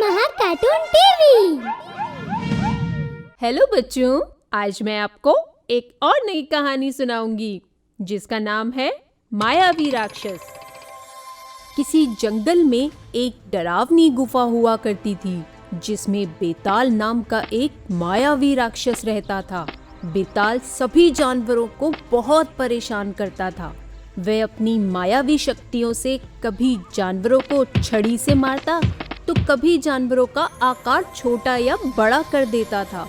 महा cartoon TV. Hello बच्चों, आज मैं आपको एक और नई कहानी सुनाऊंगी जिसका नाम है मायावी राक्षस। किसी जंगल में एक डरावनी गुफा हुआ करती थी जिसमें बेताल नाम का एक मायावी राक्षस रहता था। बेताल सभी जानवरों को बहुत परेशान करता था। वह अपनी मायावी शक्तियों से कभी जानवरों को छड़ी से मारता तो कभी जानवरों का आकार छोटा या बड़ा कर देता था।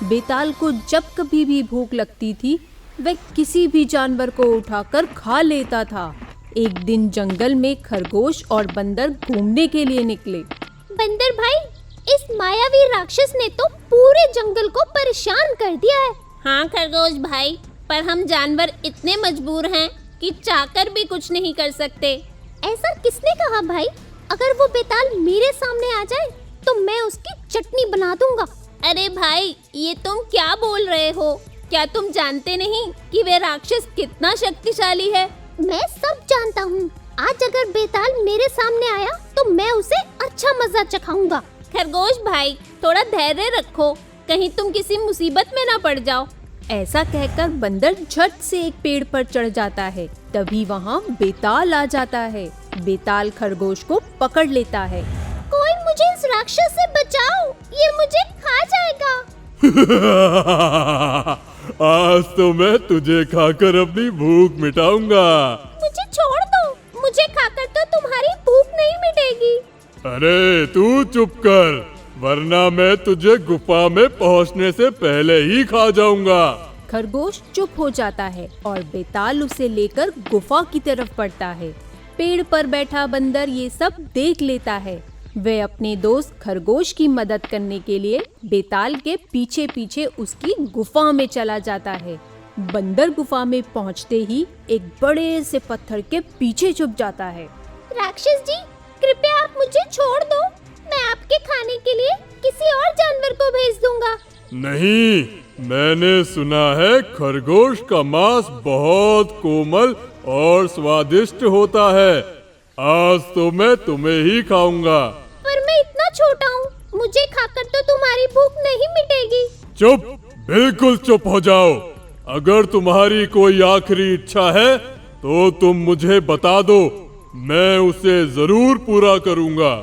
बेताल को जब कभी भी भूख लगती थी वह किसी भी जानवर को उठाकर खा लेता था। एक दिन जंगल में खरगोश और बंदर घूमने के लिए निकले। बंदर भाई, इस मायावी राक्षस ने तो पूरे जंगल को परेशान कर दिया है। हाँ खरगोश भाई, पर हम जानवर इतने मजबूर हैं कि चाहकर भी कुछ नहीं कर सकते। ऐसा किसने कहा भाई? अगर वो बेताल मेरे सामने आ जाए तो मैं उसकी चटनी बना दूंगा। अरे भाई, ये तुम क्या बोल रहे हो? क्या तुम जानते नहीं कि वे राक्षस कितना शक्तिशाली है? मैं सब जानता हूँ। आज अगर बेताल मेरे सामने आया तो मैं उसे अच्छा मजा चखाऊंगा। खरगोश भाई, थोड़ा धैर्य रखो, कहीं तुम किसी मुसीबत में ना पड़ जाओ। ऐसा कहकर बंदर झट से एक पेड़ पर चढ़ जाता है। तभी वहाँ बेताल आ जाता है। बेताल खरगोश को पकड़ लेता है। कोई मुझे इस राक्षस से बचाओ, ये मुझे खा जाएगा। आज तो मैं तुझे खाकर अपनी भूख मिटाऊंगा। मुझे छोड़ दो, मुझे खाकर तो तुम्हारी भूख नहीं मिटेगी। अरे तू चुप कर, वरना मैं तुझे गुफा में पहुंचने से पहले ही खा जाऊंगा। खरगोश चुप हो जाता है और बेताल उसे लेकर गुफा की तरफ बढ़ता है। पेड़ पर बैठा बंदर ये सब देख लेता है। वह अपने दोस्त खरगोश की मदद करने के लिए बेताल के पीछे पीछे उसकी गुफा में चला जाता है। बंदर गुफा में पहुंचते ही एक बड़े से पत्थर के पीछे छुप जाता है। राक्षस जी, कृपया आप मुझे छोड़ दो। मैं आपके खाने के लिए किसी और जानवर को भेज दूंगा। नहीं, मैंने सुना है खरगोश का मांस बहुत कोमल और स्वादिष्ट होता है। आज तो मैं तुम्हें ही खाऊंगा। पर मैं इतना छोटा हूँ, मुझे खाकर तो तुम्हारी भूख नहीं मिटेगी। चुप, बिल्कुल चुप हो जाओ। अगर तुम्हारी कोई आखिरी इच्छा है तो तुम मुझे बता दो, मैं उसे जरूर पूरा करूंगा।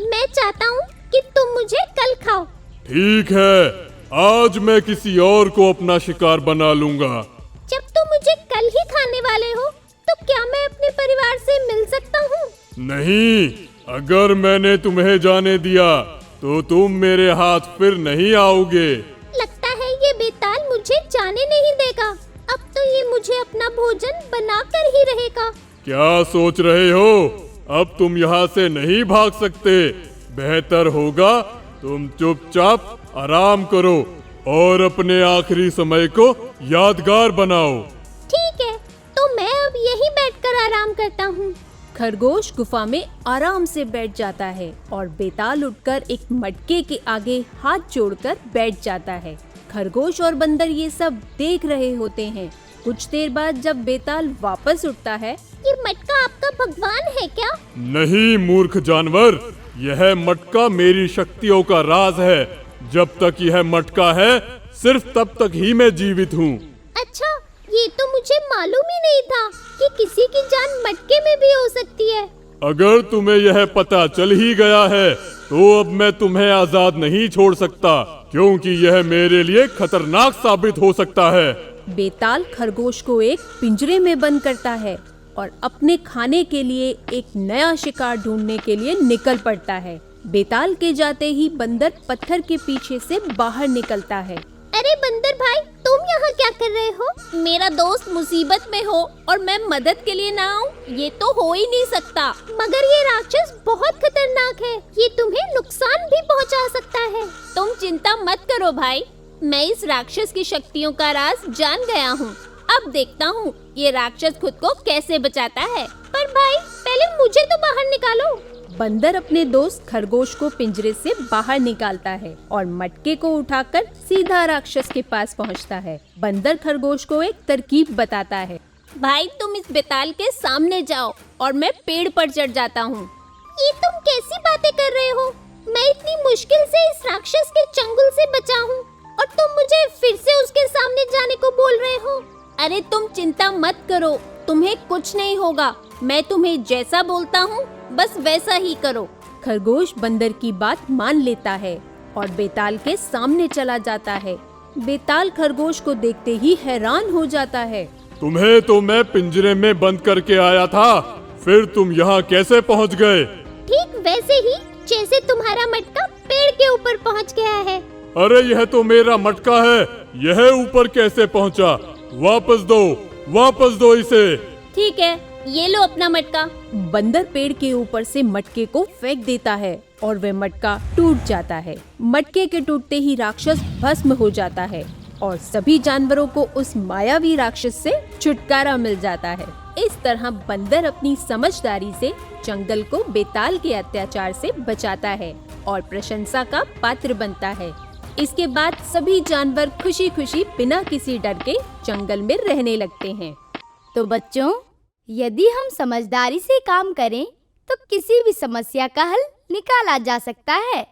मैं चाहता हूँ कि तुम मुझे कल खाओ। ठीक है, आज मैं किसी और को अपना शिकार बना लूंगा। जब तुम मुझे कल ही खाने वाले हो तो क्या मैं अपने परिवार से मिल सकता हूँ? नहीं, अगर मैंने तुम्हें जाने दिया तो तुम मेरे हाथ फिर नहीं आओगे। लगता है ये बेताल मुझे जाने नहीं देगा। अब तो ये मुझे अपना भोजन बनाकर ही रहेगा। क्या सोच रहे हो? अब तुम यहाँ से नहीं भाग सकते। बेहतर होगा तुम चुपचाप आराम करो और अपने आखिरी समय को यादगार बनाओ। ठीक है, तो मैं अब यहीं बैठकर आराम करता हूँ। खरगोश गुफा में आराम से बैठ जाता है और बेताल उठकर एक मटके के आगे हाथ जोड़कर बैठ जाता है। खरगोश और बंदर ये सब देख रहे होते हैं। कुछ देर बाद जब बेताल वापस उठता है। ये मटका आपका भगवान है क्या? नहीं मूर्ख जानवर, यह मटका मेरी शक्तियों का राज है। जब तक यह मटका है सिर्फ तब तक ही मैं जीवित हूँ। अच्छा, ये तो मुझे मालूम ही नहीं था कि किसी की जान मटके में भी हो सकती है। अगर तुम्हें यह पता चल ही गया है तो अब मैं तुम्हें आजाद नहीं छोड़ सकता, क्योंकि यह मेरे लिए खतरनाक साबित हो सकता है। बेताल खरगोश को एक पिंजरे में बंद करता है और अपने खाने के लिए एक नया शिकार ढूंढने के लिए निकल पड़ता है। बेताल के जाते ही बंदर पत्थर के पीछे से बाहर निकलता है। अरे बंदर भाई, तुम यहाँ क्या कर रहे हो? मेरा दोस्त मुसीबत में हो और मैं मदद के लिए ना आऊँ, ये तो हो ही नहीं सकता। मगर ये राक्षस बहुत खतरनाक है, ये तुम्हें नुकसान भी पहुँचा सकता है। तुम चिंता मत करो भाई, मैं इस राक्षस की शक्तियों का राज जान गया हूँ। अब देखता हूँ ये राक्षस खुद को कैसे बचाता है। पर भाई, पहले मुझे तो बाहर निकालो। बंदर अपने दोस्त खरगोश को पिंजरे से बाहर निकालता है और मटके को उठाकर सीधा राक्षस के पास पहुंचता है। बंदर खरगोश को एक तरकीब बताता है। भाई, तुम इस बेताल के सामने जाओ और मैं पेड़ पर चढ़ जाता हूँ। ये तुम कैसी बातें कर रहे हो? मैं इतनी मुश्किल से इस राक्षस के चंगुल से बचा हूँ और तुम मुझे फिर से उसके सामने जाने को बोल रहे हो। अरे तुम चिंता मत करो, तुम्हें कुछ नहीं होगा। मैं तुम्हें जैसा बोलता हूँ बस वैसा ही करो। खरगोश बंदर की बात मान लेता है और बेताल के सामने चला जाता है। बेताल खरगोश को देखते ही हैरान हो जाता है। तुम्हें तो मैं पिंजरे में बंद करके आया था, फिर तुम यहाँ कैसे पहुँच गए? ठीक वैसे ही जैसे तुम्हारा मटका पेड़ के ऊपर पहुँच गया है। अरे यह तो मेरा मटका है, यह ऊपर कैसे पहुँचा? वापस दो इसे। ठीक है, ये लो अपना मटका। बंदर पेड़ के ऊपर से मटके को फेंक देता है और वह मटका टूट जाता है। मटके के टूटते ही राक्षस भस्म हो जाता है और सभी जानवरों को उस मायावी राक्षस से छुटकारा मिल जाता है। इस तरह बंदर अपनी समझदारी से जंगल को बेताल के अत्याचार से बचाता है और प्रशंसा का पात्र बनता है। इसके बाद सभी जानवर खुशी खुशी बिना किसी डर के जंगल में रहने लगते हैं। तो बच्चों, यदि हम समझदारी से काम करें तो किसी भी समस्या का हल निकाला जा सकता है।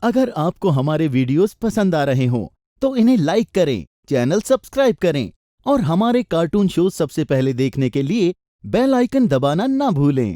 अगर आपको हमारे वीडियोस पसंद आ रहे हों तो इन्हें लाइक करें, चैनल सब्सक्राइब करें और हमारे कार्टून शो सबसे पहले देखने के लिए बेल आइकन दबाना ना भूलें।